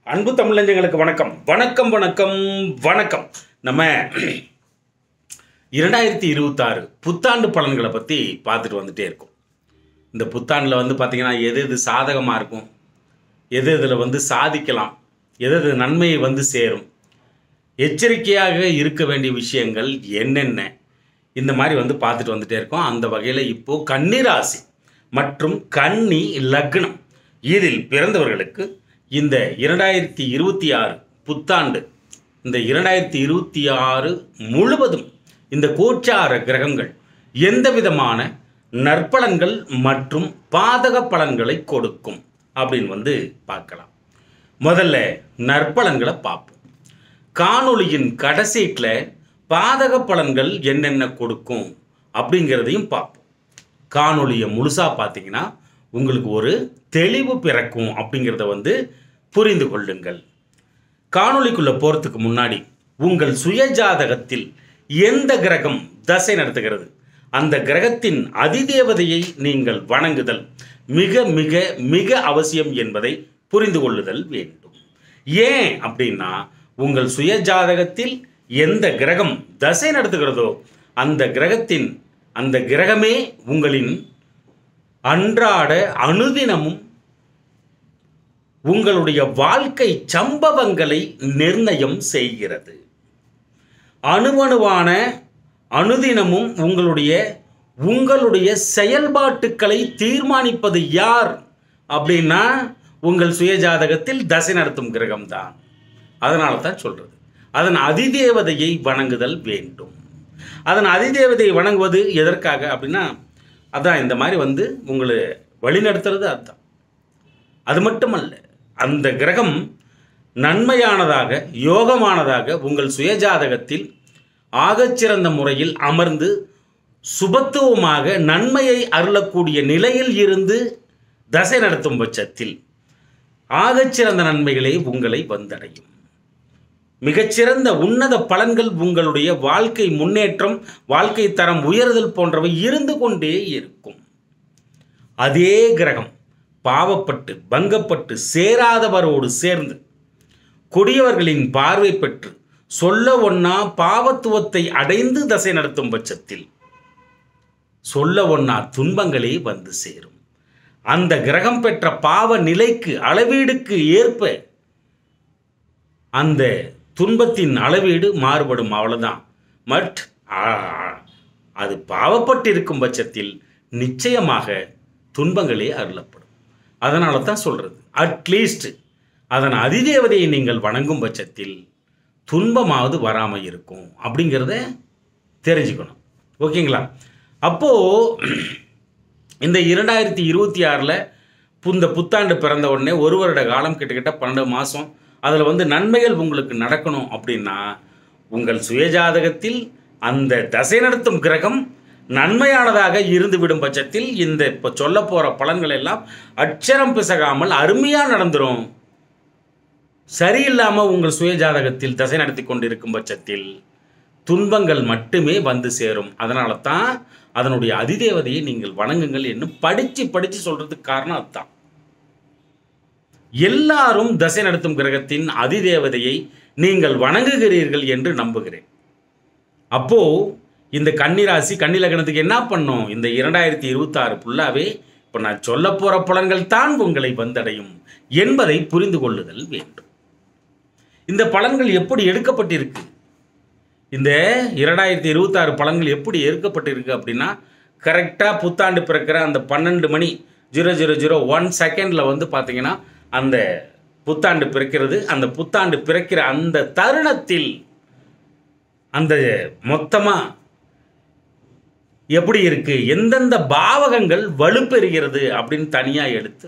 அன்பு தமிழஞ்சங்களுக்கு வணக்கம் வணக்கம் வணக்கம் வணக்கம். நம்ம 2026 புத்தாண்டு பலன்களை பற்றி பார்த்துட்டு வந்துட்டே இருக்கோம். இந்த புத்தாண்டில் பார்த்தீங்கன்னா எது எது சாதகமாக இருக்கும், எது இதில் சாதிக்கலாம், எது நன்மையை சேரும், எச்சரிக்கையாக இருக்க வேண்டிய விஷயங்கள் என்னென்ன, இந்த மாதிரி பார்த்துட்டு வந்துட்டே இருக்கோம். அந்த வகையில் இப்போது கன்னிராசி மற்றும் கன்னி லக்னம் இதில் பிறந்தவர்களுக்கு இந்த 2026 புத்தாண்டு, இந்த 2026 முழுவதும் இந்த கோச்சார கிரகங்கள் எந்த விதமான நற்பலன்கள் மற்றும் பாதக பலன்களை கொடுக்கும் அப்படின்னு பார்க்கலாம். முதல்ல நற்பலன்களை பார்ப்போம். காணொளியின் கடைசீட்டில் பாதக பலன்கள் என்னென்ன கொடுக்கும் அப்படிங்கிறதையும் பார்ப்போம். காணொளியை முழுசாக பார்த்தீங்கன்னா உங்களுக்கு ஒரு தெளிவு பிறக்கும் அப்படிங்கிறத புரிந்து கொள்ளுங்கள். காணொளிக்குள்ளே போகிறதுக்கு முன்னாடி உங்கள் சுய ஜாதகத்தில் எந்த கிரகம் தசை நடத்துகிறது, அந்த கிரகத்தின் அதிதேவதையை நீங்கள் வணங்குதல் மிக மிக மிக அவசியம் என்பதை புரிந்து கொள்ளுதல் வேண்டும். ஏன் அப்படின்னா, உங்கள் சுய ஜாதகத்தில் எந்த கிரகம் தசை நடத்துகிறதோ அந்த கிரகமே உங்களின் அன்றாட அனுதினமும் உங்களுடைய வாழ்க்கை சம்பவங்களை நிர்ணயம் செய்கிறது. அணுவணுவான அனுதினமும் உங்களுடைய செயல்பாட்டுக்களை தீர்மானிப்பது யார் அப்படின்னா உங்கள் சுய ஜாதகத்தில் தசை நடத்தும் கிரகம்தான். அதனால தான் சொல்றது, அதன் அதிதேவதையை வணங்குதல் வேண்டும். அதன் அதிதேவதையை வணங்குவது எதற்காக அப்படின்னா, அதான் இந்த மாதிரி உங்களை வழிநடத்துறது அதுதான். அது மட்டுமல்ல, அந்த கிரகம் நன்மையானதாக யோகமானதாக உங்கள் சுயஜாதகத்தில் ஆகச்சிறந்த முறையில் அமர்ந்து சுபத்துவமாக நன்மையை அருளக்கூடிய நிலையில் இருந்து தசை நடத்தும் பட்சத்தில் ஆகச்சிறந்த நன்மைகளே உங்களை வந்தடையும். மிகச்சிறந்த உன்னத பலன்கள், உங்களுடைய வாழ்க்கை முன்னேற்றம், வாழ்க்கை தரம் உயர்தல் போன்றவை இருந்து கொண்டே இருக்கும். அதே கிரகம் பாவப்பட்டு பங்கப்பட்டு சேராதவரோடு சேர்ந்து கொடியவர்களின் பார்வை பெற்று சொல்ல ஒண்ணா பாவத்துவத்தை அடைந்து தசை நடத்தும் பட்சத்தில் சொல்ல ஒண்ணா துன்பங்களே சேரும். அந்த கிரகம் பெற்ற பாவ நிலைக்கு அளவீடுக்கு ஏற்ப அந்த துன்பத்தின் அளவீடு மாறுபடும், அவ்வளவுதான். அது பாவப்பட்டு இருக்கும் பட்சத்தில் நிச்சயமாக துன்பங்களே அருளப்படும். அதனால தான் சொல்றது, அட்லீஸ்ட் அதன் அதிதேவதையை நீங்கள் வணங்கும் பட்சத்தில் துன்பமாவது வராமல் இருக்கும் அப்படிங்கிறத தெரிஞ்சுக்கணும். ஓகேங்களா? அப்போ இந்த 2026 இந்த புத்தாண்டு பிறந்த உடனே ஒரு வருட காலம், கிட்டத்தட்ட 12 மாதம், அதில் நன்மைகள் உங்களுக்கு நடக்கணும் அப்படின்னா உங்கள் சுயஜாதகத்தில் அந்த தசை நடத்தும் கிரகம் நன்மையானதாக இருந்துவிடும் பட்சத்தில் இந்த இப்போ சொல்ல போகிற பலன்கள் எல்லாம் அட்சரம் பிசகாமல் அருமையாக நடந்துடும். சரியில்லாமல் உங்கள் சுயஜாதகத்தில் தசை நடத்தி கொண்டிருக்கும் பட்சத்தில் துன்பங்கள் மட்டுமே சேரும். அதனால தான் அதனுடைய அதிதேவதையை நீங்கள் வணங்குங்கள் என்று படித்து சொல்கிறதுக்கு காரணம் அதுதான். எல்லாரும் தசை நடத்தும் கிரகத்தின் அதிதேவதையை நீங்கள் வணங்குகிறீர்கள் என்று நம்புகிறேன். அப்போ இந்த கன்னிராசி கன்னி லக்னத்துக்கு என்ன பண்ணும்? இந்த 2026 ஃபுல்லாவே இப்போ நான் சொல்ல போகிற பலன்கள் தான் உங்களை வந்தடையும் என்பதை புரிந்து கொள்ளுதல் வேண்டும். இந்த பலன்கள் எப்படி எடுக்கப்பட்டிருக்கு, இந்த 2026 பலன்கள் எப்படி எடுக்கப்பட்டிருக்கு அப்படின்னா, கரெக்டாக புத்தாண்டு பிறக்கிற அந்த 12:00:00:01 செகண்டில் பார்த்தீங்கன்னா அந்த புத்தாண்டு பிறக்கிறது. அந்த புத்தாண்டு பிறக்கிற அந்த தருணத்தில் அந்த மொத்தமாக எப்படி இருக்கு, எந்தெந்த பாவகங்கள் வலுப்பெறுகிறது அப்படின்னு தனியாக எடுத்து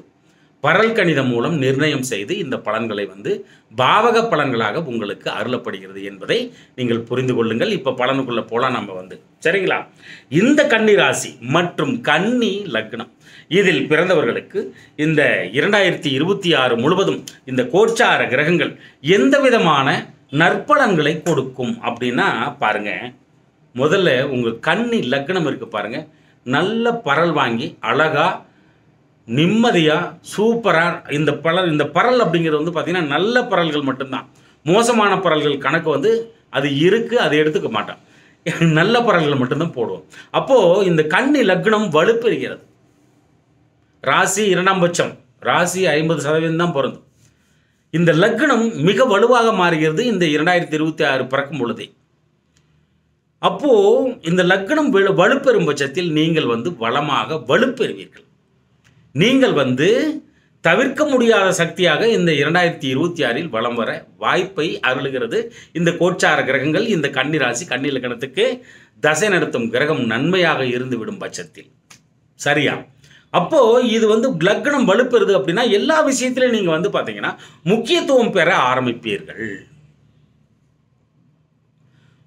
பரல் கணிதம் மூலம் நிர்ணயம் செய்து இந்த பலன்களை பாவக பலன்களாக உங்களுக்கு அருளப்படுகிறது என்பதை நீங்கள் புரிந்து கொள்ளுங்கள். இப்போ பலனுக்குள்ள போலாம் நம்ம சரிங்களா? இந்த கன்னி ராசி மற்றும் கன்னி லக்னம் இதில் பிறந்தவர்களுக்கு இந்த 2026 முழுவதும் இந்த கோச்சார கிரகங்கள் எந்த விதமான நற்பலன்களை கொடுக்கும் அப்படின்னா பாருங்க. முதல்ல உங்கள் கன்னி லக்னம் இருக்கு பாருங்க, நல்ல பரல் வாங்கி அழகா நிம்மதியாக சூப்பராக இந்த பரல் அப்படிங்கிறது வந்து பார்த்திங்கன்னா நல்ல பரல்கள் மட்டும்தான். மோசமான பரல்கள் கணக்கு வந்து அது இருக்குது, அதை எடுத்துக்க மாட்டான். நல்ல பரல்கள் மட்டும்தான் போடுவோம். அப்போது இந்த கன்னி லக்னம் வலுப்பெறுகிறது. ராசி 2ஆம் பட்சம், ராசி 50% தான் பொருந்தும். இந்த லக்னம் மிக வலுவாக மாறுகிறது இந்த 2026 பிறக்கும் பொழுதே. அப்போது இந்த லக்னம் வலுப்பெறும் பட்சத்தில் நீங்கள் வந்து வளமாக வலுப்பெறுவீர்கள். நீங்கள் வந்து தவிர்க்க முடியாத சக்தியாக இந்த 2026 வலம் வர வாய்ப்பை அருளுகிறது இந்த கோச்சார கிரகங்கள். இந்த கன்னி ராசி கன்னி லக்னத்துக்கு தசை நடத்தும் கிரகம் நன்மையாக இருந்து விடும் பட்சத்தில், சரியா? அப்போது இது வந்து லக்னம் வலுப்பெறுது அப்படின்னா எல்லா விஷயத்திலையும் நீங்கள் வந்து பார்த்தீங்கன்னா முக்கியத்துவம் பெற ஆரம்பிப்பீர்கள்.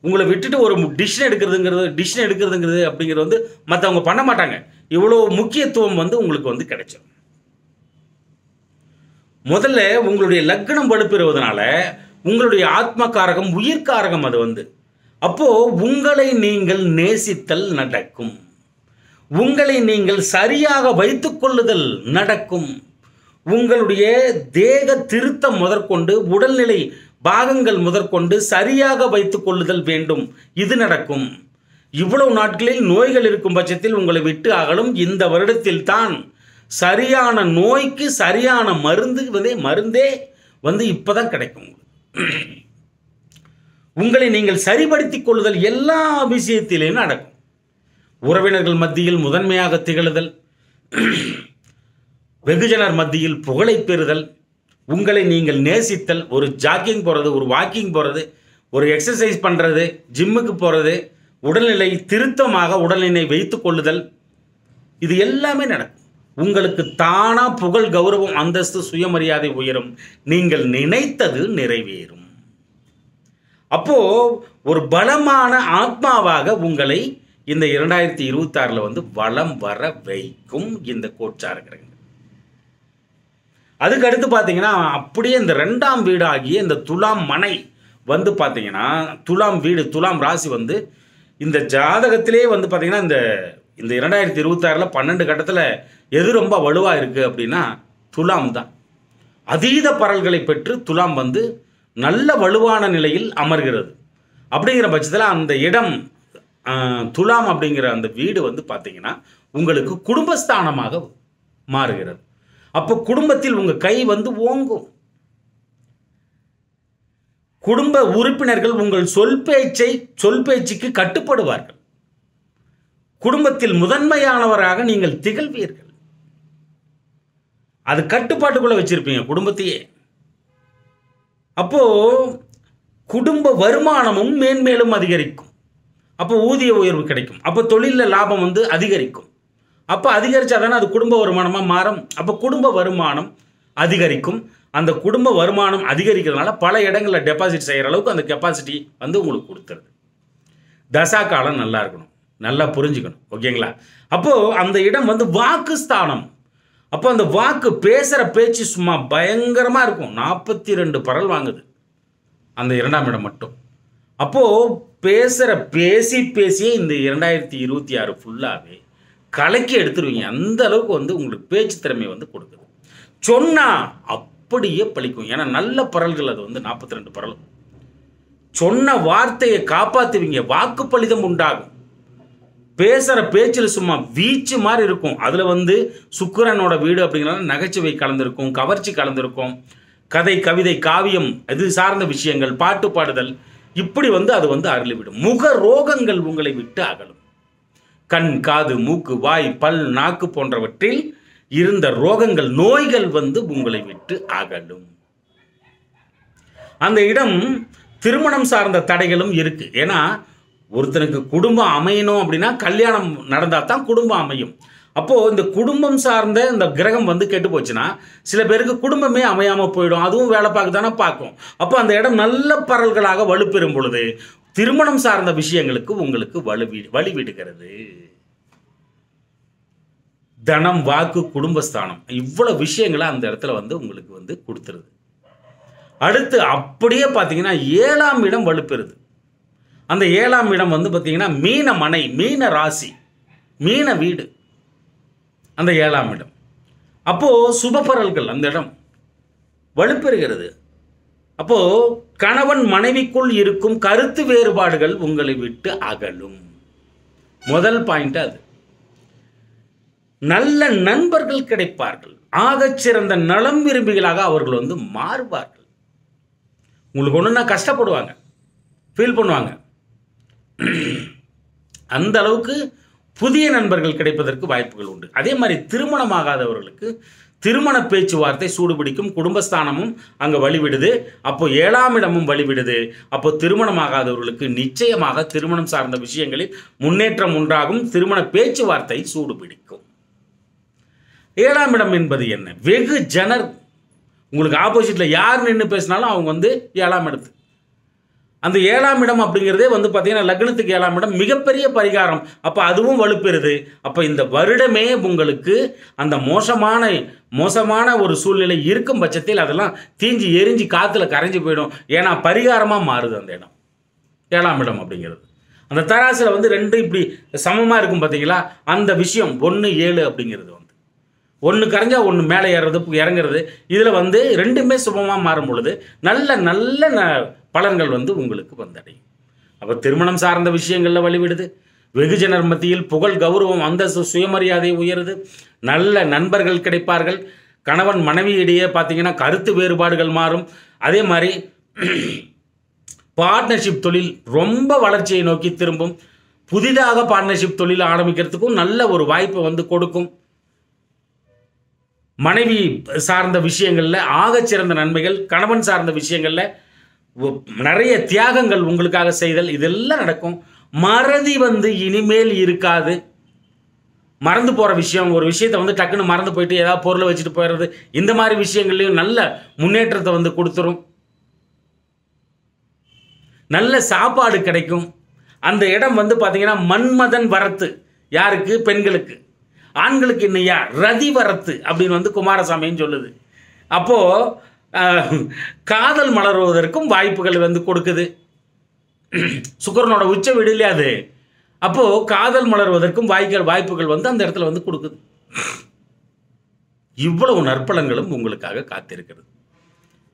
உங்களை விட்டுட்டு ஒரு டிசிஷன் எடுக்கிறதுங்கிறது அப்படிங்கிறது வந்து மற்றவங்க பண்ண மாட்டாங்க. இவ்வளோ முக்கியத்துவம் வந்து உங்களுக்கு வந்து கிடைச்சிடும். முதல்ல உங்களுடைய லக்னம் வலுப்பெறுவதனால உங்களுடைய ஆத்மகாரகம் உயிர்காரகம் அது வந்து. அப்போது உங்களை நீங்கள் நேசித்தல் நடக்கும். உங்களை நீங்கள் சரியாக வைத்துக் கொள்ளுதல் நடக்கும். உங்களுடைய தேக திருத்தம் முதற்கொண்டு உடல்நிலை பாகங்கள் முதற்கொண்டு சரியாக வைத்துக் கொள்ளுதல் வேண்டும். இது நடக்கும். இவ்வளவு நாட்களில் நோய்கள் இருக்கும் பட்சத்தில் உங்களை விட்டு அகலும். இந்த வருடத்தில் தான் சரியான நோய்க்கு சரியான மருந்தே வந்து இப்போதான் கிடைக்கும். உங்களை நீங்கள் சரிபடுத்திக் கொள்ளுதல் எல்லா விஷயத்திலேயும் நடக்கும். உறவினர்கள் மத்தியில் முதன்மையாக திகழுதல், வெகுஜனர் மத்தியில் புகழை பெறுதல், உங்களை நீங்கள் நேசித்தல், ஒரு ஜாக்கிங் போகிறது, ஒரு வாக்கிங் போகிறது, ஒரு எக்ஸசைஸ் பண்ணுறது, ஜிம்முக்கு போகிறது, உடல்நிலை திருத்தமாக உடல்நிலை வைத்து கொள்ளுதல், இது எல்லாமே நடக்கும். உங்களுக்கு தானா புகழ், கௌரவம், அந்தஸ்து, சுயமரியாதை உயரும். நீங்கள் நினைத்தது நிறைவேறும். அப்போ ஒரு பலமான ஆத்மாவாக உங்களை இந்த 2026 வந்து வலம் வர வைக்கும் இந்த கோச்சார கிரகங்கள். அதுக்கு அடுத்து பார்த்தீங்கன்னா அப்படியே இந்த 2ஆம் வீடு ஆகிய இந்த துலாம் மனை வந்து பார்த்தீங்கன்னா துலாம் வீடு, துலாம் ராசி வந்து இந்த ஜாதகத்திலே வந்து பார்த்தீங்கன்னா இந்த 2026 12 கட்டத்தில் எது ரொம்ப வலுவாக இருக்குது அப்படின்னா துலாம் தான். அதீத பரல்களை பெற்று துலாம் வந்து நல்ல வலுவான நிலையில் அமர்கிறது. அப்படிங்கிற பட்சத்தில் அந்த இடம் துலாம் அப்படிங்கிற அந்த வீடு வந்து பார்த்தீங்கன்னா உங்களுக்கு குடும்பஸ்தானமாக மாறுகிறது. அப்போ குடும்பத்தில் உங்கள் கை வந்து ஓங்கும். குடும்ப உறுப்பினர்கள் உங்கள் சொல் பேச்சுக்கு கட்டுப்படுவார்கள். குடும்பத்தில் முதன்மையானவராக நீங்கள் திகழ்வீர்கள். அது கட்டுப்பாட்டுக்குள்ள வச்சிருப்பீங்க குடும்பத்தையே. அப்போ குடும்ப வருமானமும் மேன்மேலும் அதிகரிக்கும். அப்போ ஊதிய உயர்வு கிடைக்கும். அப்போ தொழிலில் லாபம் வந்து அதிகரிக்கும். அப்போ அதிகரித்தாதானே அது குடும்ப வருமானமாக மாறும். அப்போ குடும்ப வருமானம் அதிகரிக்கும். அந்த குடும்ப வருமானம் அதிகரிக்கிறதுனால பல இடங்களில் டெபாசிட் செய்கிற அளவுக்கு அந்த கெப்பாசிட்டி வந்து உங்களுக்கு கொடுத்துருது. தசா காலம் நல்லா இருக்கணும், நல்லா புரிஞ்சுக்கணும். ஓகேங்களா? அப்போது அந்த இடம் வந்து வாக்கு ஸ்தானம். அப்போ அந்த வாக்கு பேசுகிற பேச்சு சும்மா பயங்கரமாக இருக்கும். 42 பரல் வாங்குது அந்த 2ஆம் இடம் மட்டும். அப்போது பேசியே இந்த 2026 ஃபுல்லாகவே கலக்கி எடுத்துருவீங்க. அந்த அளவுக்கு வந்து உங்களுக்கு பேச்சு திறமை வந்து கொடுக்குது. சொன்னால் அப்படியே பழிக்கும். ஏன்னா நல்ல பரல்கள் அது வந்து 42 பரல். சொன்ன வார்த்தையை காப்பாற்றுவீங்க. வாக்கு பலிதம் உண்டாகும். பேசுகிற பேச்சில் சும்மா வீச்சு மாதிரி இருக்கும். அதில் வந்து சுக்கிரனோட வீடு அப்படிங்கிறனால நகைச்சுவை கலந்துருக்கும், கவர்ச்சி கலந்துருக்கும், கதை, கவிதை, காவியம், இது சார்ந்த விஷயங்கள், பாட்டு பாடுதல், இப்படி வந்து அது வந்து அருளிவிடும். முக ரோகங்கள் உங்களை விட்டு அகலும். கண், காது, மூக்கு, வாய், பல், நாக்கு போன்றவற்றில் இருந்த ரோகங்கள், நோய்கள் வந்து உங்களை விட்டு அகலும். அந்த இடம் திருமணம் சார்ந்த தடைகளும் இருக்கு. ஏன்னா ஒருத்தனுக்கு குடும்பம் அமையணும் அப்படின்னா கல்யாணம் நடந்தால் தான் குடும்பம் அமையும். அப்போது இந்த குடும்பம் சார்ந்த இந்த கிரகம் வந்து கெட்டு போச்சுன்னா சில பேருக்கு குடும்பமே அமையாமல் போயிடும். அதுவும் வேலை பார்க்க தானே பார்க்கும். அப்போ அந்த இடம் நல்ல பரல்களாக வலுப்பெறும் பொழுது திருமணம் சார்ந்த விஷயங்களுக்கு உங்களுக்கு வழிவிடுகிறது. தனம், வாக்கு, குடும்பஸ்தானம், இவ்வளவு விஷயங்களை அந்த இடத்துல வந்து உங்களுக்கு வந்து கொடுத்துருது. அடுத்து அப்படியே பார்த்தீங்கன்னா 7ஆம் இடம் வலுப்பெறுது. அந்த 7ஆம் இடம் வந்து பார்த்தீங்கன்னா மீன மனை, மீன ராசி, மீன வீடு. அந்த 7ஆம் இடம் அப்போது சுபபரல்கள் அந்த இடம் வலுப்பெறுகிறது. அப்போது கணவன் மனைவிக்குள் இருக்கும் கருத்து வேறுபாடுகள் உங்களை விட்டு அகலும். முதல் பாயிண்ட் அது. நல்ல நண்பர்கள் கிடைப்பார்கள். ஆகச்சிறந்த நலம் விரும்பிகளாக அவர்கள் மாறுவார்கள். உங்களுக்கு ஒன்றுனா கஷ்டப்படுவாங்க, ஃபீல் பண்ணுவாங்க. அந்த அளவுக்கு புதிய நண்பர்கள் கிடைப்பதற்கு வாய்ப்புகள் உண்டு. அதே மாதிரி திருமணமாகாதவர்களுக்கு திருமண பேச்சுவார்த்தை சூடுபிடிக்கும். குடும்பஸ்தானமும் அங்கே வழிவிடுது. அப்போ 7ஆம் இடமும் வழிவிடுது. அப்போ திருமணமாகாதவர்களுக்கு நிச்சயமாக திருமணம் சார்ந்த விஷயங்களில் முன்னேற்றம் உண்டாகும். திருமண பேச்சுவார்த்தை சூடுபிடிக்கும். 7ஆம் இடம் என்பது என்ன? வெகு ஜனர். உங்களுக்கு ஆப்போசிட்டில் யார் நின்று பேசினாலும் அவங்க 7ஆம் இடத்து. அந்த 7ஆம் இடம் அப்படிங்கிறதே பார்த்தீங்கன்னா லக்னத்துக்கு 7ஆம் இடம் மிகப்பெரிய பரிகாரம். அப்போ அதுவும் வலுப்பெறுது. அப்போ இந்த வருடமே உங்களுக்கு அந்த மோசமான ஒரு சூழ்நிலை இருக்கும் பட்சத்தில் அதெல்லாம் தீஞ்சி எரிஞ்சு காற்றுல கரைஞ்சி போயிடும். ஏன்னா பரிகாரமாக மாறுது அந்த இடம், 7ஆம் இடம் அப்படிங்கிறது. அந்த தராசில் 2 இப்படி சமமாக இருக்கும் பார்த்தீங்களா, அந்த விஷயம் 1, 7 அப்படிங்கிறது 1 கரைஞ்சா 1 மேலே ஏறுறது இறங்குறது. இதில் ரெண்டுமே சுபமாக மாறும் பொழுது நல்ல பலன்கள் உங்களுக்கு வந்தடையும். அப்போ திருமணம் சார்ந்த விஷயங்களில் வழிவிடுது. வெகுஜனர் மத்தியில் புகழ், கௌரவம், அந்தஸ்து, சுயமரியாதை உயருது. நல்ல நண்பர்கள் கிடைப்பார்கள். கணவன் மனைவியிடையே பார்த்தீங்கன்னா கருத்து வேறுபாடுகள் மாறும். அதே மாதிரி பார்ட்னர்ஷிப் தொழில் ரொம்ப வளர்ச்சியை நோக்கி திரும்பும். புதிதாக பார்ட்னர்ஷிப் தொழில் ஆரம்பிக்கிறதுக்கும் நல்ல ஒரு வாய்ப்பை கொடுக்கும். மனைவி சார்ந்த விஷயங்களில் ஆகச்சிறந்த நன்மைகள், கணவன் சார்ந்த விஷயங்களில் நிறைய தியாகங்கள் உங்களுக்காக செய்தல், இதெல்லாம் நடக்கும். மறதி இனிமேல் இருக்காது. மறந்து போகிற விஷயம், ஒரு விஷயத்தை டக்குன்னு மறந்து போயிட்டு ஏதாவது பொருளை வச்சுட்டு போயிடுறது, இந்த மாதிரி விஷயங்கள்லையும் நல்ல முன்னேற்றத்தை கொடுத்துரும். நல்ல சாப்பாடு கிடைக்கும். அந்த இடம் பார்த்தீங்கன்னா மன்மதன் வரத்து. யாருக்கு? பெண்களுக்கு. ஆண்களுக்கு இன்னையா ரதி வரத்து அப்படின்னு குமாரசாமின்னு சொல்லுது. அப்போது காதல் மலர்வதற்கும் வாய்ப்புகள் கொடுக்குது. சுக்கிரனோட உச்ச வீடு இல்லையா அது. அப்போது காதல் மலர்வதற்கும் வாய்ப்புகள் அந்த இடத்துல கொடுக்குது. இவ்வளவு நற்பலங்களும் உங்களுக்காக காத்திருக்கிறது.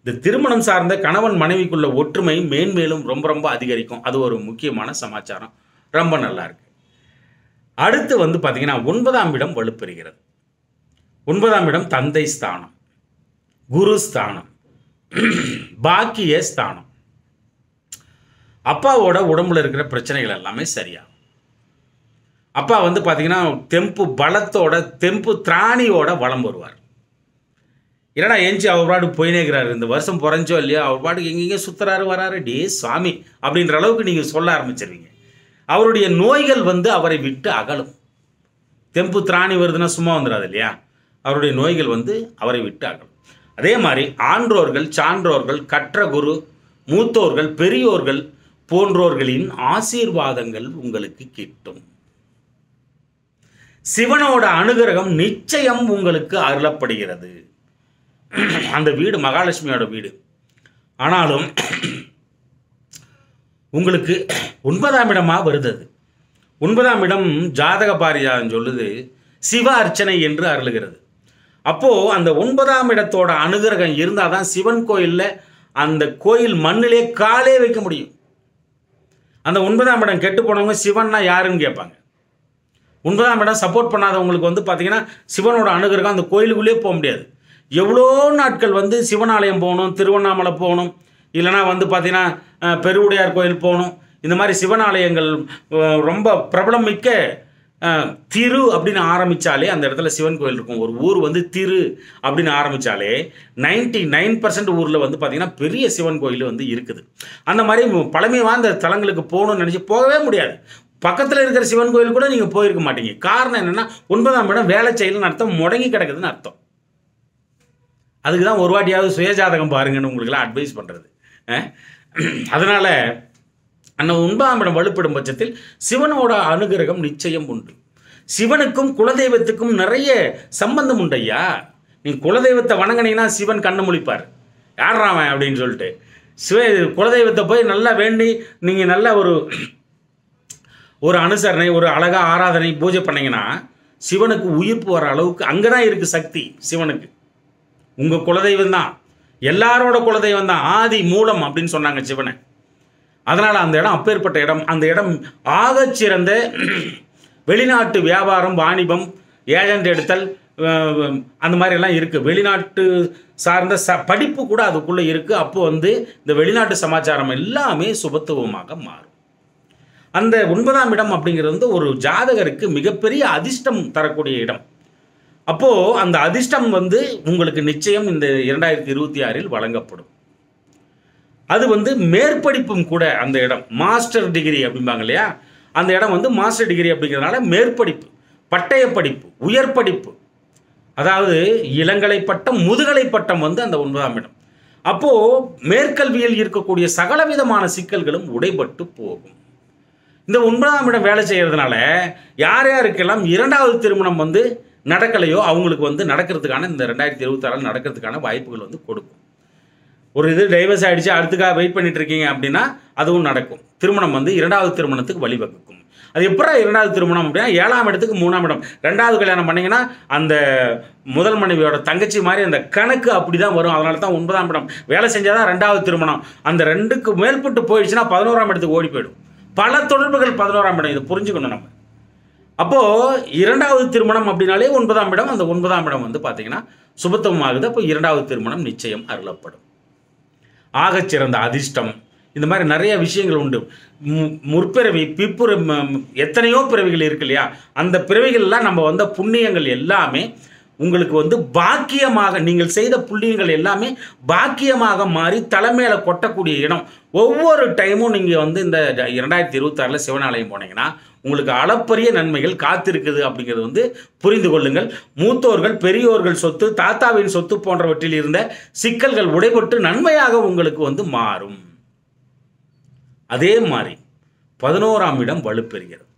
இந்த திருமணம் சார்ந்த கணவன் மனைவிக்குள்ள ஒற்றுமை மேன்மேலும் ரொம்ப ரொம்ப அதிகரிக்கும். அது ஒரு முக்கியமான சமாச்சாரம். ரொம்ப நல்லா இருக்கு. அடுத்து பார்த்தீங்கன்னா 9ஆம் இடம் வலுப்பெறுகிறது. 9ஆம் இடம் தந்தை ஸ்தானம், குரு ஸ்தானம், பாக்கிய ஸ்தானம். அப்பாவோட உடம்புல இருக்கிற பிரச்சனைகள் எல்லாமே சரியாகும். அப்பா பார்த்தீங்கன்னா தெம்பு பலத்தோட, தெம்பு திராணியோட வளம் வருவார். என்னடா ஏஞ்சி அவர் பாட்டுக்கு போயினேக்கிறாரு, இந்த வருஷம் பிறஞ்சோ இல்லையா அவர் பாட்டுக்கு எங்கெங்கே சுற்றுறாரு வராரு, டே சுவாமி அப்படின்ற அளவுக்கு நீங்கள் சொல்ல ஆரம்பிச்சிருவீங்க. அவருடைய நோய்கள் அவரை விட்டு அகலும். தெம்பு திராணி வருதுன்னா சும்மா வந்துடாது இல்லையா. அவருடைய நோய்கள் அவரை விட்டு அகலும். அதே மாதிரி ஆன்றோர்கள், சான்றோர்கள், கற்ற குரு, மூத்தோர்கள், பெரியோர்கள் போன்றோர்களின் ஆசீர்வாதங்கள் உங்களுக்கு கிட்டும். சிவனோட அனுகிரகம் நிச்சயம் உங்களுக்கு அருளப்படுகிறது. அந்த வீடு மகாலட்சுமியோட வீடு. ஆனாலும் உங்களுக்கு 9ஆம் இடமாக வருது. 9ஆம் இடம் ஜாதக பாரிஜாதம் சொல்லுது சிவ அர்ச்சனை என்று அருளுகிறது. அப்போது அந்த 9ஆம் இடத்தோட அனுகிரகம் இருந்தால் தான் சிவன் கோயிலில் அந்த கோயில் மண்ணிலே காலே வைக்க முடியும். அந்த 9ஆம் இடம் கெட்டு போனவங்க சிவன்னா யாருன்னு கேட்பாங்க. 9ஆம் இடம் சப்போர்ட் பண்ணாதவங்களுக்கு பார்த்தீங்கன்னா சிவனோட அனுகிரகம் அந்த கோயிலுக்குள்ளே போக முடியாது. எவ்வளோ நாட்கள் சிவனாலயம் போகணும், திருவண்ணாமலை போகணும், இல்லைனா பார்த்தீங்கன்னா பெருவுடையார் கோயில் போகணும். இந்த மாதிரி சிவனாலயங்கள் ரொம்ப பிரபலம் மிக்க திரு அப்படின்னு ஆரம்பித்தாலே அந்த இடத்துல சிவன் கோயில் இருக்கும். ஒரு ஊர் திரு அப்படின்னு ஆரம்பித்தாலே 99% ஊரில் பார்த்தீங்கன்னா பெரிய சிவன் கோயில் இருக்குது. அந்த மாதிரி பழமை வாய்ந்த தலங்களுக்கு போகணும்னு நினச்சி போகவே முடியாது. பக்கத்தில் இருக்கிற சிவன் கோயில் கூட நீங்கள் போயிருக்க மாட்டீங்க. காரணம் என்னென்னா 9ஆம் இடம் வேலை செய்யலன்னு அர்த்தம், முடங்கி கிடக்குதுன்னு அர்த்தம். அதுக்கு தான் ஒரு வாட்டியாவது சுயஜாதகம் பாருங்கன்னு உங்களுக்குலாம் அட்வைஸ் பண்ணுறது. அதனால் அந்த 9ஆம் இடம் வலுப்படும் பட்சத்தில் சிவனோட அனுகிரகம் நிச்சயம் உண்டு. சிவனுக்கும் குலதெய்வத்துக்கும் நிறைய சம்பந்தம் உண்டு ஐயா. நீங்கள் குலதெய்வத்தை வணங்கினீங்கன்னா சிவன் கண்ணு முழிப்பார், யார்றாவன் அப்படின்னு சொல்லிட்டு. குலதெய்வத்தை போய் நல்லா வேண்டி நீங்கள் நல்ல ஒரு அனுசரணை, ஒரு அழகாக ஆராதனை பூஜை பண்ணிங்கன்னா சிவனுக்கு உயிர்ப்பு வர அளவுக்கு அங்கே தான் இருக்குது சக்தி சிவனுக்கு. உங்கள் குலதெய்வம் தான், எல்லாரோட குலதெய்வம் தான், ஆதி மூலம் அப்படின்னு சொன்னாங்க சிவனை. அதனால் அந்த இடம் அப்பேற்பட்ட இடம். அந்த இடம் ஆகச்சிறந்த வெளிநாட்டு வியாபாரம், வாணிபம், ஏஜென்ட் எடுத்தல், அந்த மாதிரிலாம் இருக்குது. வெளிநாட்டு சார்ந்த படிப்பு கூட அதுக்குள்ளே இருக்குது. அப்போது வந்து இந்த வெளிநாட்டு சமாச்சாரம் எல்லாமே சுபத்துவமாக மாறும். அந்த 9ஆம் இடம் அப்படிங்கிறது வந்து ஒரு ஜாதகருக்கு மிகப்பெரிய அதிர்ஷ்டம் தரக்கூடிய இடம். அப்போது அந்த அதிர்ஷ்டம் வந்து உங்களுக்கு நிச்சயம் இந்த 2026 வழங்கப்படும். அது வந்து மேற்படிப்பும் கூட. அந்த இடம் மாஸ்டர் டிகிரி அப்படிம்பாங்க இல்லையா, அந்த இடம் வந்து மாஸ்டர் டிகிரி அப்படிங்கிறதுனால மேற்படிப்பு, பட்டய படிப்பு, உயர் படிப்பு, அதாவது இளங்கலை பட்டம், முதுகலை பட்டம் வந்து அந்த 9ஆம் இடம். அப்போது மேற்கல்வியில் இருக்கக்கூடிய சகலவிதமான சிக்கல்களும் உடைபட்டு போகும். இந்த 9ஆம் இடம் வேலை செய்கிறதுனால யார் யாருக்கெல்லாம் 2வது திருமணம் வந்து நடக்கலையோ அவங்களுக்கு வந்து நடக்கிறதுக்கான இந்த 2026 நடக்கிறதுக்கான வாய்ப்புகள் வந்து கொடுக்கும். ஒரு இது டைவர்ஸ் ஆகிடுச்சு, அடுத்துக்காக வெயிட் பண்ணிட்டு இருக்கீங்க அப்படின்னா அதுவும் நடக்கும். திருமணம் வந்து 2வது திருமணத்துக்கு வழிவகுக்கும். அது எப்போ 2வது திருமணம் அப்படின்னா 7ஆம் இடத்துக்கு 3ஆம் இடம். 2வது கல்யாணம் பண்ணிங்கன்னா அந்த முதல் மனைவியோட தங்கச்சி மாதிரி அந்த கணக்கு அப்படி தான் வரும். அதனால தான் 9ஆம் இடம் வேலை செஞ்சால் தான் 2வது திருமணம். அந்த 2க்கு மேற்பட்டு போயிடுச்சுன்னா 11ஆம் இடத்துக்கு ஓடி போயிடும். பல தொடர்புகள் 11ஆம் இடம், இதை புரிஞ்சுக்கணும் நம்ம. அப்போது 2வது திருமணம் அப்படின்னாலே 9ஆம் இடம். அந்த 9ஆம் இடம் வந்து பார்த்தீங்கன்னா சுபத்துவமாகுது. அப்போ 2வது திருமணம் நிச்சயம் அருளப்படும். ஆகச்சிறந்த அதிர்ஷ்டம், இந்த மாதிரி நிறைய விஷயங்கள் உண்டு. முற்பிறவி, எத்தனையோ பிறவிகள் இருக்கு இல்லையா, அந்த பிறவிகள்லாம் நம்ம வந்த புண்ணியங்கள் எல்லாமே உங்களுக்கு வந்து பாக்கியமாக, நீங்கள் செய்த புண்ணியங்கள் எல்லாமே பாக்கியமாக மாறி தலைமையில கொட்டக்கூடிய இடம். ஒவ்வொரு டைமும் நீங்கள் வந்து இந்த 2026 சிவனாலயம் போனீங்கன்னா உங்களுக்கு அளப்பரிய நன்மைகள் காத்திருக்குது அப்படிங்கிறது வந்து புரிந்து கொள்ளுங்கள். மூத்தோர்கள், பெரியோர்கள் சொத்து, தாத்தாவின் சொத்து போன்றவற்றில் இருந்த சிக்கல்கள் உடைபட்டு நன்மையாக உங்களுக்கு வந்து மாறும். அதே மாதிரி 11ஆம் இடம் வலுப்பெறுகிறது.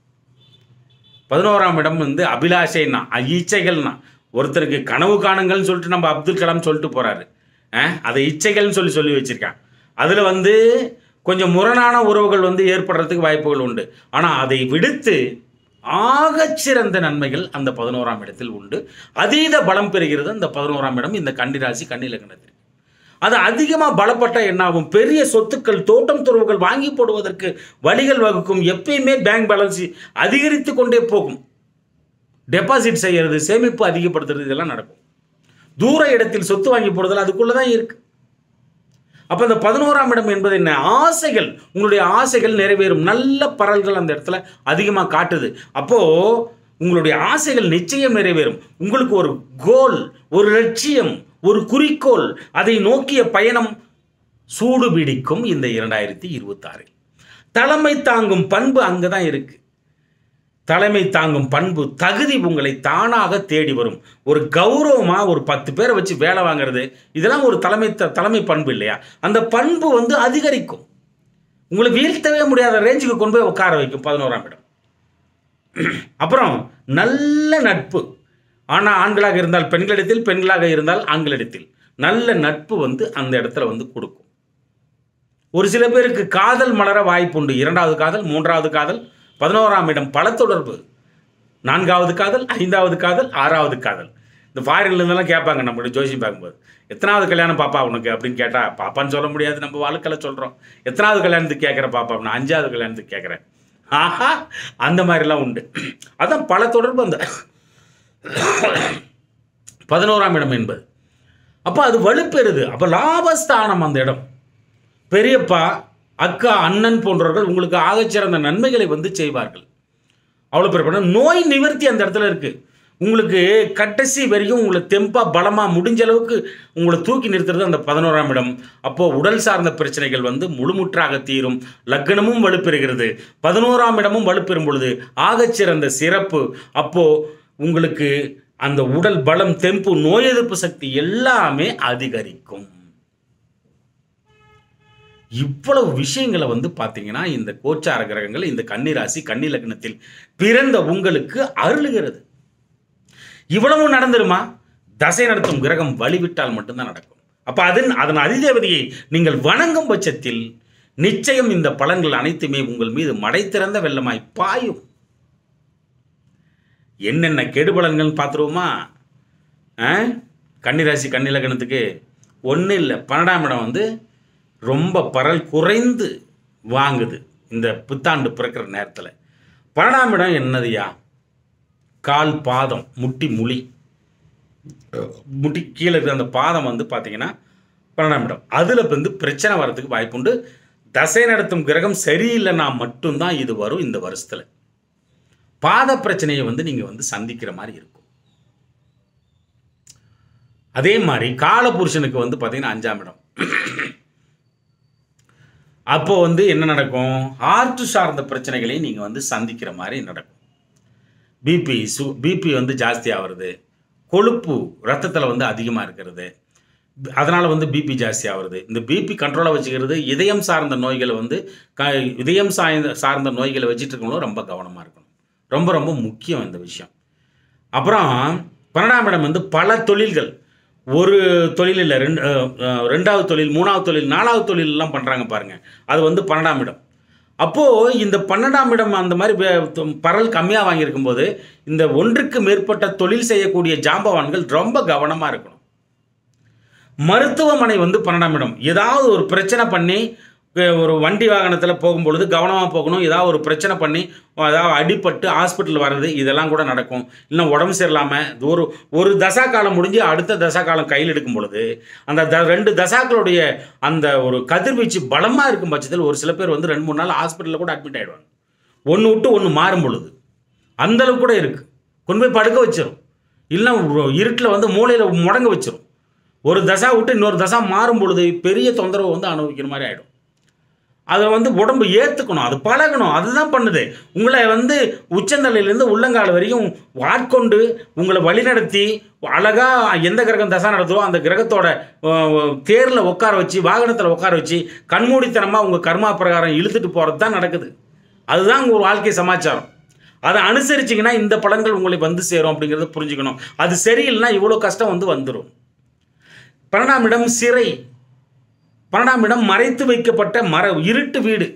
11ஆம் இடம் வந்து அபிலாஷைன்னா, இச்சைகள்னா, ஒருத்தருக்கு கனவு காணுங்கள்னு சொல்லிட்டு நம்ம அப்துல் கலாம் சொல்லிட்டு போகிறாரு, அதை இச்சைகள்னு சொல்லி வச்சுருக்கான். அதில் வந்து கொஞ்சம் முரணான உறவுகள் வந்து ஏற்படுறதுக்கு வாய்ப்புகள் உண்டு. ஆனால் அதை விடுத்து ஆகச்சிறந்த நன்மைகள் அந்த 11ஆம் இடத்தில் உண்டு. அதீத பலம் பெறுகிறது அந்த 11ஆம் இடம் இந்த கன்னிராசி, கன்னி லக்னத்தில். அது அதிகமாக பலப்பட்ட என்னாகும், பெரிய சொத்துக்கள், தோட்டம் துறவுகள் வாங்கி போடுவதற்கு வழிகள் வகுக்கும். எப்பயுமே பேங்க் பேலன்ஸ் அதிகரித்து கொண்டே போகும். டெபாசிட் செய்கிறது, சேமிப்பு அதிகப்படுத்துறது, இதெல்லாம் நடக்கும். தூர இடத்தில் சொத்து வாங்கி போடுறதுல அதுக்குள்ளே தான் இருக்கு. அப்போ இந்த 11ஆம் இடம் என்பது என்ன? ஆசைகள், உங்களுடைய ஆசைகள் நிறைவேறும். நல்ல பரல்கள் அந்த இடத்துல அதிகமாக காட்டுது. அப்போது உங்களுடைய ஆசைகள் நிச்சயம் நிறைவேறும். உங்களுக்கு ஒரு கோல், ஒரு லட்சியம், ஒரு குறிக்கோள், அதை நோக்கிய பயணம் சூடு பிடிக்கும். இந்த 2026 தலைமை தாங்கும் பண்பு அங்கே தான் இருக்கு. தலைமை தாங்கும் பண்பு, தகுதி உங்களை தானாக தேடி வரும். ஒரு கௌரவமாக ஒரு 10 பேரை வச்சு வேலை வாங்கிறது, இதெல்லாம் ஒரு தலைமை பண்பு இல்லையா? அந்த பண்பு வந்து அதிகரிக்கும். உங்களை வீழ்த்தவே முடியாத ரேஞ்சுக்கு கொண்டு போய் உட்கார வைக்கும் 11ஆம் இடம். அப்புறம் நல்ல நட்பு, ஆனால் ஆண்களாக இருந்தால் பெண்களிடத்தில், பெண்களாக இருந்தால் ஆண்களிடத்தில் நல்ல நட்பு வந்து அந்த இடத்துல வந்து கொடுக்கும். ஒரு சில பேருக்கு காதல் மலர வாய்ப்புண்டு. 2வது காதல், 3வது காதல், 11ஆம் இடம் பல தொடர்பு, 4வது காதல், 5வது காதல், 6வது காதல். இந்த ஃபாரின்லேருந்தெல்லாம் கேட்பாங்க நம்மளுடைய ஜோசியம் பார்க்கும்போது, எத்தனாவது கல்யாணம் பாப்பா உனக்கு அப்படின்னு கேட்டால், பாப்பான்னு சொல்ல முடியாது, நம்ம வாழ்க்கையில் சொல்கிறோம். எத்தனாவது கல்யாணத்துக்கு கேட்குற பாப்பா அப்படின்னா 5வது கல்யாணத்துக்கு கேட்குறேன். ஆஹா, அந்த மாதிரிலாம் உண்டு. அதான் பல தொடர்பு அந்த 11ஆம் இடம் என்பது. அப்போ அது வலுப்பெறுது. அப்போ லாபஸ்தானம் அந்த இடம். பெரியப்பா, அக்கா, அண்ணன் போன்றவர்கள் உங்களுக்கு ஆகச்சிறந்த நன்மைகளை வந்து செய்வார்கள். அவ்வளோ பெரிய நோய் நிவர்த்தி அந்த இடத்துல இருக்குது. உங்களுக்கு கடைசி வரைக்கும் உங்களை தெம்பாக பலமாக முடிஞ்ச அளவுக்கு உங்களை தூக்கி நிறுத்துறது அந்த 11ஆம் இடம். அப்போது உடல் சார்ந்த பிரச்சனைகள் வந்து முழுமுற்றாக தீரும். லக்னமும் வலுப்பெறுகிறது, 11ஆம் இடமும் வலுப்பெறும் பொழுது ஆகச்சிறந்த சிறப்பு. அப்போது உங்களுக்கு அந்த உடல் பலம், தெம்பு, நோய் எதிர்ப்பு சக்தி எல்லாமே அதிகரிக்கும். இவ்வளவு விஷயங்களை வந்து பார்த்தீங்கன்னா இந்த கோச்சார கிரகங்கள் இந்த கன்னிராசி, கன்னி லக்னத்தில் பிறந்த உங்களுக்கு அருளுகிறது. இவ்வளவு நடந்துருமா? தசை நடத்தும் கிரகம் வழிவிட்டால் மட்டும்தான் நடக்கும். அப்போ அதன் அதிதேவதையை நீங்கள் வணங்கும் பட்சத்தில் நிச்சயம் இந்த பலன்கள் அனைத்துமே உங்கள் மீது மடை திறந்த வெள்ளமாய் பாயும். என்னென்ன கெடுபலன்கள் பார்த்துருவோமா? கன்னிராசி கன்னிலக்கணத்துக்கு ஒன்றும் இல்லை, 12ஆம் இடம் வந்து ரொம்ப பரல் குறைந்து வாங்குது இந்த புத்தாண்டு பிறக்கிற நேரத்தில். 12ஆம் இடம் என்னதுயா? கால் பாதம், முட்டி முழி, முட்டி கீழே இருக்கிற அந்த பாதம் வந்து பார்த்தீங்கன்னா 12ஆம் இடம். அதில் வந்து பிரச்சனை வர்றதுக்கு வாய்ப்புண்டு. தசை நடத்தும் கிரகம் சரியில்லைன்னா மட்டும்தான் இது வரும். இந்த வருஷத்தில் பாத பிரச்சனையை வந்து நீங்கள் வந்து சந்திக்கிற மாதிரி இருக்கும். அதே மாதிரி காலபுருஷனுக்கு வந்து பார்த்தீங்கன்னா 5ஆம் இடம். அப்போ வந்து என்ன நடக்கும்? ஹார்ட் சார்ந்த பிரச்சனைகளையும் நீங்கள் வந்து சந்திக்கிற மாதிரி நடக்கும். பிபி வந்து ஜாஸ்தி ஆகிறது, கொழுப்பு ரத்தத்தில் வந்து அதிகமாக இருக்கிறது, அதனால் வந்து பிபி ஜாஸ்தி ஆகிறது. இந்த பிபி கண்ட்ரோலாக வச்சுக்கிறது, இதயம் சார்ந்த நோய்களை வந்து இதயம் சார்ந்த நோய்களை வச்சுட்டு இருக்கவங்களும் ரொம்ப கவனமாக இருக்கணும். ரொம்ப ரொம்ப முக்கியம் இந்த விஷயம். அப்புறம் 12ஆம் இடம் வந்து பல தொழில்கள், ஒரு தொழில் இல்லை, ரெண்டாவது தொழில், மூணாவது தொழில், 4வது தொழிலெலாம் பண்ணுறாங்க பாருங்கள், அது வந்து 12ஆம் இடம். அப்போது இந்த 12ஆம் இடம் அந்த மாதிரி பரல் கம்மியாக வாங்கியிருக்கும்போது இந்த ஒன்றுக்கு மேற்பட்ட தொழில் செய்யக்கூடிய ஜாம்பவான்கள் ரொம்ப கவனமாக இருக்கணும். மருத்துவமனை வந்து 12ஆம் இடம். ஏதாவது ஒரு பிரச்சனை பண்ணி ஒரு வண்டி வாகனத்தில் போகும்பொழுது கவனமாக போகணும். ஏதாவது ஒரு பிரச்சனை பண்ணி ஏதாவது அடிபட்டு ஹாஸ்பிட்டல் வர்றது இதெல்லாம் கூட நடக்கும். இல்லை உடம்பு சரியில்லாமல் ஒரு தசா காலம் முடிஞ்சு அடுத்த தசா காலம் கையில் எடுக்கும் பொழுது அந்த 2 தசாக்களுடைய அந்த ஒரு கதிர்வீச்சு பலமாக இருக்கும் பட்சத்தில் ஒரு சில பேர் வந்து 2-3 நாள் ஹாஸ்பிட்டலில் கூட அட்மிட் ஆகிடுவாங்க. ஒன்று விட்டு ஒன்று மாறும் பொழுது அந்தளவுக்கு கூட இருக்குது. கொண்டு போய் படுக்க வச்சிடும், இல்லை இருட்டில் வந்து மூளையில் முடங்க வச்சிடும். ஒரு தசா விட்டு இன்னொரு தசா மாறும் பொழுது பெரிய தொந்தரவு வந்து அனுபவிக்கிற மாதிரி ஆகிடும். அதை வந்து உடம்பு ஏற்றுக்கணும், அது பழகணும். அதுதான் பண்ணுது. உங்களை வந்து உச்சந்தலையிலேருந்து உள்ளங்கால் வரைக்கும் வாட்கொண்டு உங்களை வழிநடத்தி அழகாக எந்த கிரகம் தசா நடத்துதோ அந்த கிரகத்தோட தேரில் உட்கார வச்சு, வாகனத்தில் உட்கார வச்சு கண்மூடித்தனமாக உங்கள் கர்மா பிரகாரம் இழுத்துட்டு போகிறது தான் நடக்குது. அதுதான் உங்கள் வாழ்க்கை சமாச்சாரம். அதை அனுசரிச்சிங்கன்னா இந்த பலன்கள் உங்களை வந்து சேரும் அப்படிங்கிறத புரிஞ்சுக்கணும். அது சரியில்லைன்னா இவ்வளோ கஷ்டம் வந்து வந்துடும். 12ஆம் இடம் சிறை, 12ஆம் இடம் மறைத்து வைக்கப்பட்ட இருட்டு வீடு.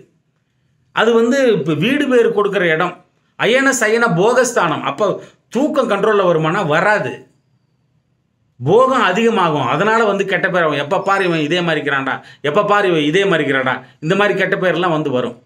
அது வந்து இப்போ வீடு பேர் கொடுக்குற இடம். அயன சயன போகஸ்தானம். அப்போ தூக்கம் கண்ட்ரோலில் வருமானா? வராது. போகம் அதிகமாகும். அதனால் வந்து கெட்ட பேர் ஆகும். எப்போ பாரு இவன் இதே மாதிரி இருக்கிறான்டா, எப்போ பாரு இவன் இதே மாதிரி இருக்கிறான்டா, இந்த மாதிரி கெட்ட பேர்லாம் வந்து வரும்.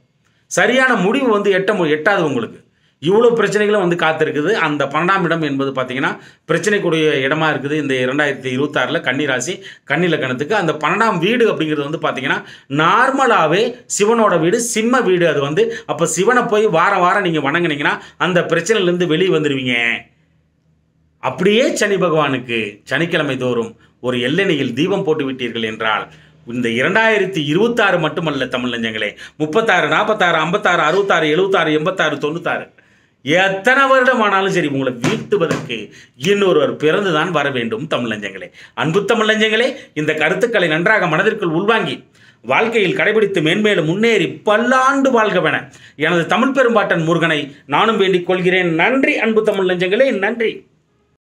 சரியான முடிவு வந்து எட்டாது உங்களுக்கு. இவ்வளோ பிரச்சனைகளும் வந்து காத்திருக்குது. அந்த 12ஆம் இடம் என்பது பார்த்தீங்கன்னா பிரச்சனைக்குரிய இடமா இருக்குது. இந்த 2026 கன்னிராசி கன்னிலக்கணத்துக்கு அந்த 12ஆம் வீடு அப்படிங்கிறது வந்து பார்த்தீங்கன்னா நார்மலாகவே சிவனோட வீடு, சிம்ம வீடு. அது வந்து அப்போ சிவனை போய் வாரம் வாரம் நீங்கள் வணங்குனீங்கன்னா அந்த பிரச்சனையிலேருந்து வெளியே வந்துடுவீங்க. அப்படியே சனி பகவானுக்கு சனிக்கிழமை தோறும் ஒரு எள்ளெண்ணெயில் தீபம் போட்டு விட்டீர்கள் என்றால் இந்த 2026 மட்டுமல்ல தமிழ் நெஞ்சங்களே, 36, 46, 56, 66, 76, 86, 96 எத்தனை வருடம் ஆனாலும் சரி உங்களை வீழ்த்துவதற்கு இன்னொருவர் பிறந்துதான் வர வேண்டும். தமிழ் நெஞ்சங்களே, அன்பு தமிழ் நெஞ்சங்களே, இந்த கருத்துக்களை நன்றாக மனதிற்குள் உள்வாங்கி வாழ்க்கையில் கடைபிடித்து மேன்மேலும் முன்னேறி பல்லாண்டு வாழ்கவென எனது தமிழ் பெரும்பாட்டன் முருகனை நானும் வேண்டிக் கொள்கிறேன். நன்றி அன்பு தமிழ் நெஞ்சங்களே, நன்றி.